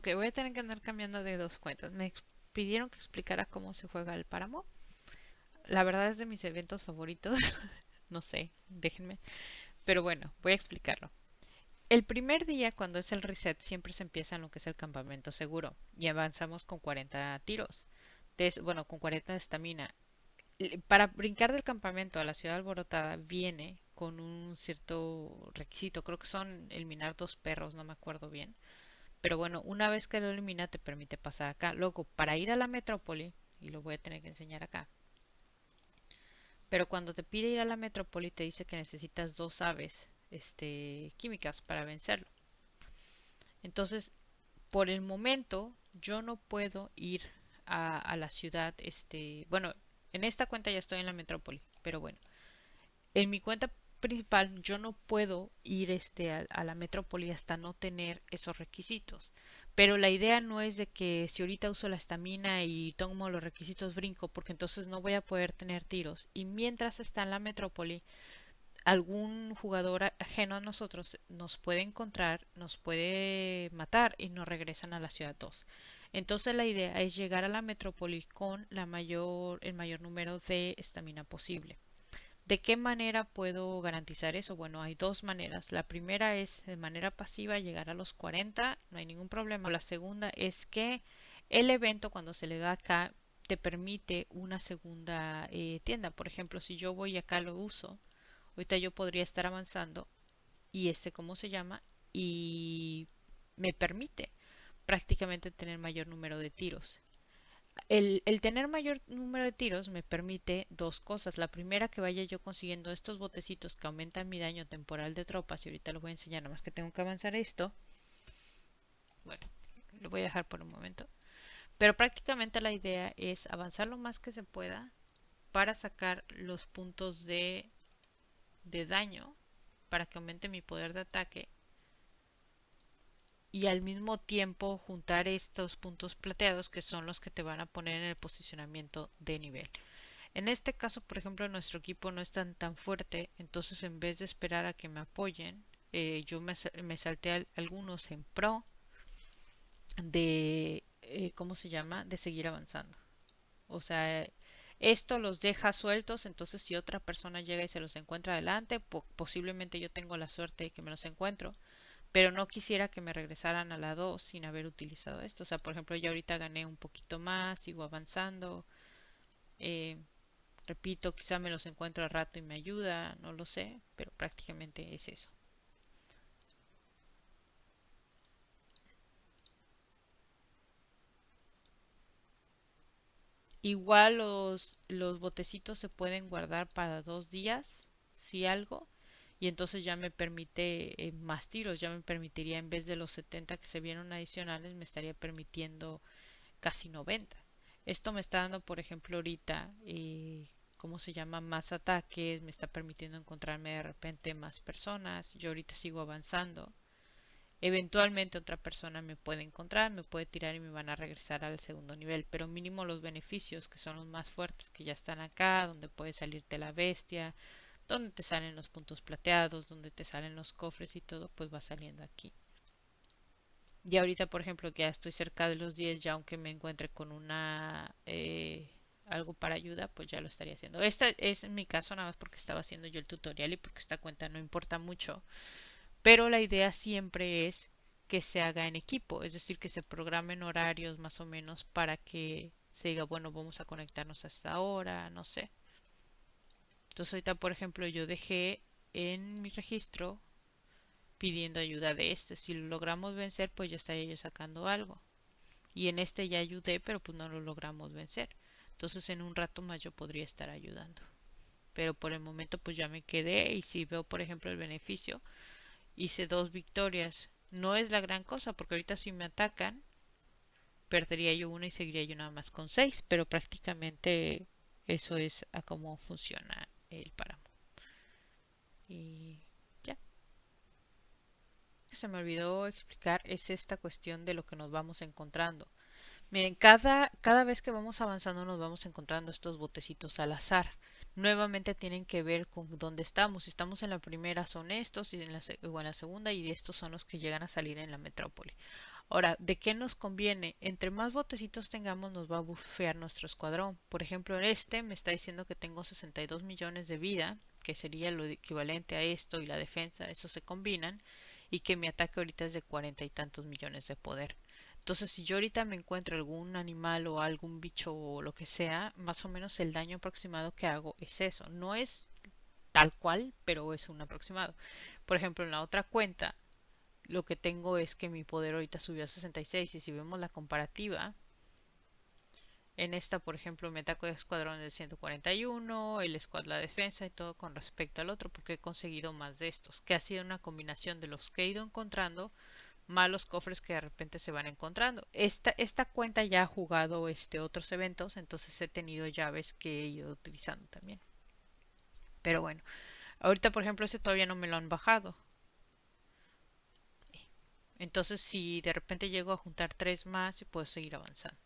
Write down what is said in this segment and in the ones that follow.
Ok, voy a tener que andar cambiando de dos cuentas. Pidieron que explicara cómo se juega el Paramo. La verdad es de mis eventos favoritos. No sé, déjenme. Pero bueno, voy a explicarlo. El primer día, cuando es el reset, siempre se empieza en lo que es el campamento seguro. Y avanzamos con 40 tiros. Bueno, con 40 de estamina. Para brincar del campamento a la ciudad alborotada viene con un cierto requisito. Creo que son eliminar dos perros, no me acuerdo bien. Pero bueno, una vez que lo elimina te permite pasar acá. Luego, para ir a la metrópoli, y lo voy a tener que enseñar acá, pero cuando te pide ir a la metrópoli te dice que necesitas dos aves químicas para vencerlo. Entonces, por el momento, yo no puedo ir a la ciudad, bueno, en esta cuenta ya estoy en la metrópoli, pero bueno, en mi cuenta principal yo no puedo ir a la metrópoli hasta no tener esos requisitos. Pero la idea no es de que si ahorita uso la estamina y tomo los requisitos brinco, porque entonces no voy a poder tener tiros. Y mientras está en la metrópoli, algún jugador ajeno a nosotros nos puede encontrar, nos puede matar y nos regresan a la ciudad 2. Entonces la idea es llegar a la metrópoli con el mayor número de estamina posible. ¿De qué manera puedo garantizar eso? Bueno, hay dos maneras. La primera es de manera pasiva llegar a los 40, no hay ningún problema. La segunda es que el evento cuando se le da acá te permite una segunda tienda. Por ejemplo, si yo voy acá lo uso, ahorita yo podría estar avanzando y ¿cómo se llama? Y me permite prácticamente tener mayor número de tiros. El tener mayor número de tiros me permite dos cosas. La primera, que vaya yo consiguiendo estos botecitos que aumentan mi daño temporal de tropas. Y ahorita lo voy a enseñar, nada más que tengo que avanzar esto. Bueno, lo voy a dejar por un momento. Pero prácticamente la idea es avanzar lo más que se pueda para sacar los puntos de daño, para que aumente mi poder de ataque. Y al mismo tiempo juntar estos puntos plateados que son los que te van a poner en el posicionamiento de nivel. En este caso, por ejemplo, nuestro equipo no es tan fuerte, entonces en vez de esperar a que me apoyen, yo me salté algunos en pro de, ¿cómo se llama? De seguir avanzando. O sea, esto los deja sueltos, entonces si otra persona llega y se los encuentra adelante, posiblemente yo tengo la suerte de que me los encuentro, pero no quisiera que me regresaran a la 2 sin haber utilizado esto. O sea, por ejemplo, yo ahorita gané un poquito más, sigo avanzando. eh, Repito, quizá me los encuentro al rato y me ayuda, no lo sé, pero prácticamente es eso. Igual los botecitos se pueden guardar para 2 días, si algo, y entonces ya me permite más tiros, ya me permitiría en vez de los 70 que se vieron adicionales, me estaría permitiendo casi 90. Esto me está dando, por ejemplo, ahorita, ¿cómo se llama? Más ataques, me está permitiendo encontrarme de repente más personas, yo ahorita sigo avanzando. Eventualmente otra persona me puede encontrar, me puede tirar y me van a regresar al segundo nivel, pero mínimo los beneficios que son los más fuertes que ya están acá, donde puede salirte la bestia, donde te salen los puntos plateados, donde te salen los cofres y todo, pues va saliendo aquí. Y ahorita, por ejemplo, que ya estoy cerca de los 10, ya aunque me encuentre con algo para ayuda, pues ya lo estaría haciendo. Este es en mi caso nada más porque estaba haciendo yo el tutorial y porque esta cuenta no importa mucho, pero la idea siempre es que se haga en equipo, es decir, que se programen horarios más o menos para que se diga, bueno, vamos a conectarnos hasta ahora, no sé. Entonces ahorita, por ejemplo, yo dejé en mi registro pidiendo ayuda de Si lo logramos vencer, pues ya estaría yo sacando algo. Y en este ya ayudé, pero pues no lo logramos vencer. Entonces en un rato más yo podría estar ayudando. Pero por el momento pues ya me quedé y si veo, por ejemplo, el beneficio, hice 2 victorias. No es la gran cosa porque ahorita si me atacan, perdería yo una y seguiría yo nada más con 6. Pero prácticamente eso es a cómo funciona el páramo. Y ya. Se me olvidó explicar es esta cuestión de lo que nos vamos encontrando. Miren, cada vez que vamos avanzando nos vamos encontrando estos botecitos al azar. Nuevamente tienen que ver con dónde estamos. Si estamos en la primera son estos y o en la segunda y estos son los que llegan a salir en la metrópoli. Ahora, ¿de qué nos conviene? Entre más botecitos tengamos, nos va a bufear nuestro escuadrón. Por ejemplo, en este me está diciendo que tengo 62 millones de vida, que sería lo equivalente a esto y la defensa, eso se combinan, y que mi ataque ahorita es de 40 y tantos millones de poder. Entonces, si yo ahorita me encuentro algún animal o algún bicho o lo que sea, más o menos el daño aproximado que hago es eso. No es tal cual, pero es un aproximado. Por ejemplo, en la otra cuenta, lo que tengo es que mi poder ahorita subió a 66 y si vemos la comparativa, en esta, por ejemplo, mi ataque de escuadrón es de 141, el squad la defensa y todo con respecto al otro, porque he conseguido más de estos, que ha sido una combinación de los que he ido encontrando más los cofres que de repente se van encontrando. Esta cuenta ya ha jugado otros eventos, entonces he tenido llaves que he ido utilizando también. Pero bueno, ahorita por ejemplo ese todavía no me lo han bajado. Entonces si de repente llego a juntar tres más, puedo seguir avanzando.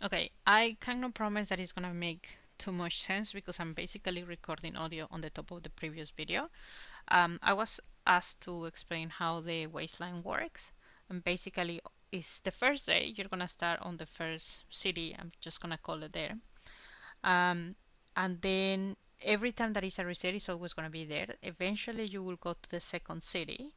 Okay, I cannot promise that it's gonna make too much sense because I'm basically recording audio on the top of the previous video. I was asked to explain how the Wasteland works, and basically it's the first day. You're gonna start on the first city. I'm just gonna call it there. Um, and then every time that is a reset, it's always gonna be there. Eventually, you will go to the second city,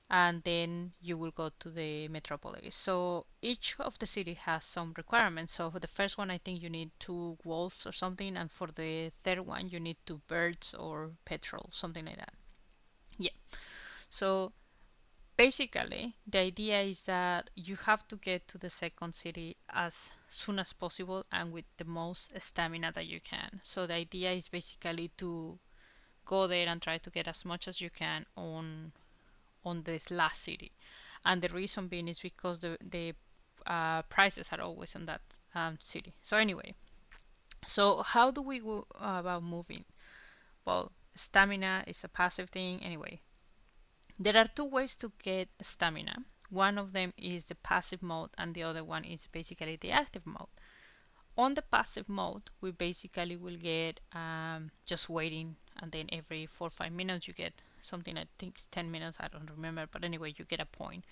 and then you will go to the metropolis. So each of the city has some requirements. So for the first one, I think you need two wolves or something, and for the third one, you need two birds or petrol, something like that. Yeah. So basically, the idea is that you have to get to the second city as soon as possible and with the most stamina that you can. So the idea is basically to go there and try to get as much as you can on this last city. And the reason being is because the prices are always on that city. So anyway, so how do we go about moving? Well, stamina is a passive thing anyway. There are two ways to get stamina. One of them is the passive mode and the other one is basically the active mode. On the passive mode, we basically will get just waiting, and then every 4 or 5 minutes you get something. I think it's 10 minutes, I don't remember, but anyway, you get a point.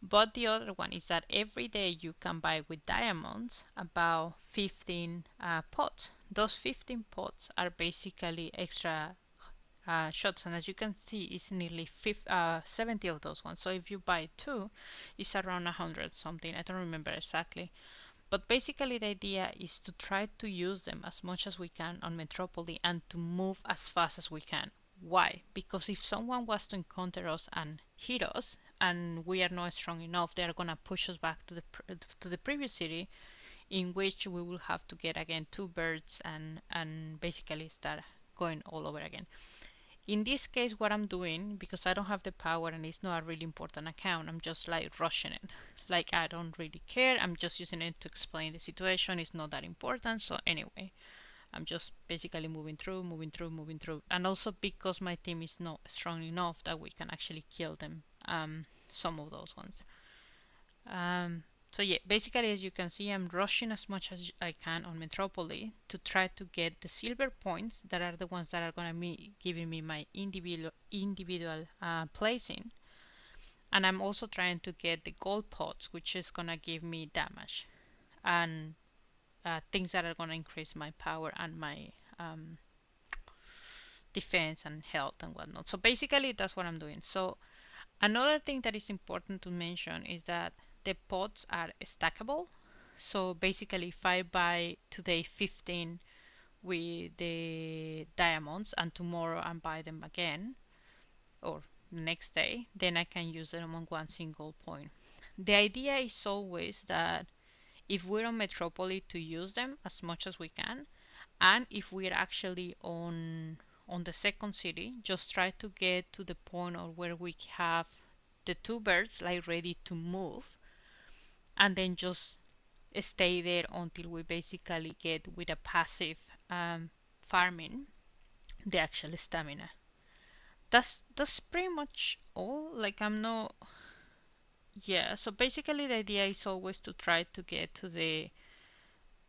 But the other one is that every day you can buy with diamonds about 15 pots. Those 15 pots are basically extra shots, and as you can see, it's nearly 70 of those ones. So if you buy two, it's around 100 something. I don't remember exactly. But basically, the idea is to try to use them as much as we can on Metropolis and to move as fast as we can. Why? Because if someone was to encounter us and hit us, and we are not strong enough, they are gonna push us back to the previous city, in which we will have to get again two birds and basically start going all over again. In this case, what I'm doing, because I don't have the power and it's not a really important account, I'm just like rushing it. Like I don't really care. I'm just using it to explain the situation. It's not that important. So anyway, I'm just basically moving through, moving through, moving through. And also because my team is not strong enough that we can actually kill them. Some of those ones. Um, so yeah, basically as you can see, I'm rushing as much as I can on Metropolis to try to get the silver points that are the ones that are gonna be giving me my individual placing. And I'm also trying to get the gold pots, which is gonna give me damage and things that are gonna increase my power and my defense and health and whatnot. So basically that's what I'm doing. So another thing that is important to mention is that the pots are stackable. So basically if I buy today 15 with the diamonds and tomorrow I buy them again or next day, then I can use them on one single point. The idea is always that if we're on Metropolis to use them as much as we can, and if we're actually on the second city, just try to get to the point of where we have the two birds like ready to move, and then just stay there until we basically get with a passive farming the actual stamina. That's pretty much all. Like I'm not. Yeah, so basically the idea is always to try to get to the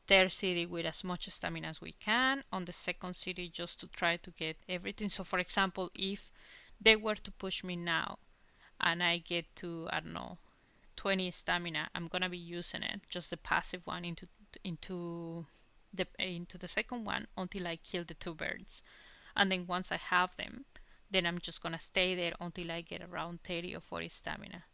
third city with as much stamina as we can. On the second city, just to try to get everything. So, for example, if they were to push me now and I get to, I don't know, 20 stamina, I'm gonna be using it, just the passive one, into into the second one until I kill the two birds. And then once I have them, then I'm just gonna stay there until I get around 30 or 40 stamina.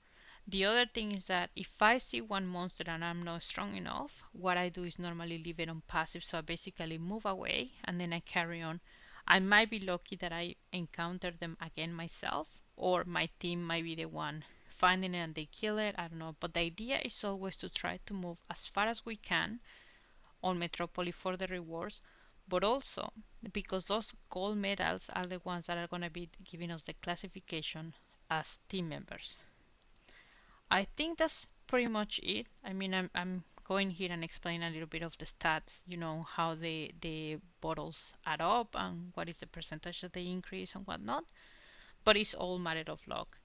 The other thing is that if I see one monster and I'm not strong enough, what I do is normally leave it on passive. So I basically move away and then I carry on. I might be lucky that I encounter them again myself, or my team might be the one finding it and they kill it. I don't know. But the idea is always to try to move as far as we can on Metropolis for the rewards, but also because those gold medals are the ones that are going to be giving us the classification as team members. I think that's pretty much it. I mean, I'm going here and explain a little bit of the stats, how the bottles add up and what is the percentage that they increase and whatnot. But it's all matter of luck.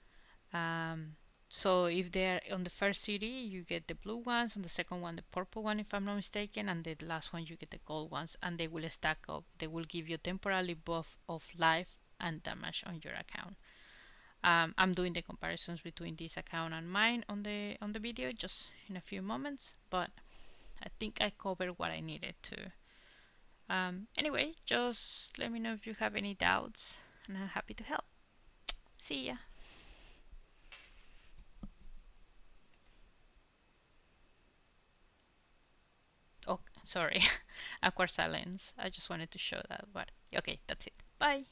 Um, so if they're on the first city, you get the blue ones, on the second one, the purple one, if I'm not mistaken, and the last one, you get the gold ones, and they will stack up. They will give you temporarily buff of life and damage on your account. I'm doing the comparisons between this account and mine on the video just in a few moments, but I think I covered what I needed to. Anyway, just let me know if you have any doubts, and I'm happy to help. See ya. Oh, sorry, awkward silence. I just wanted to show that, but okay, that's it. Bye.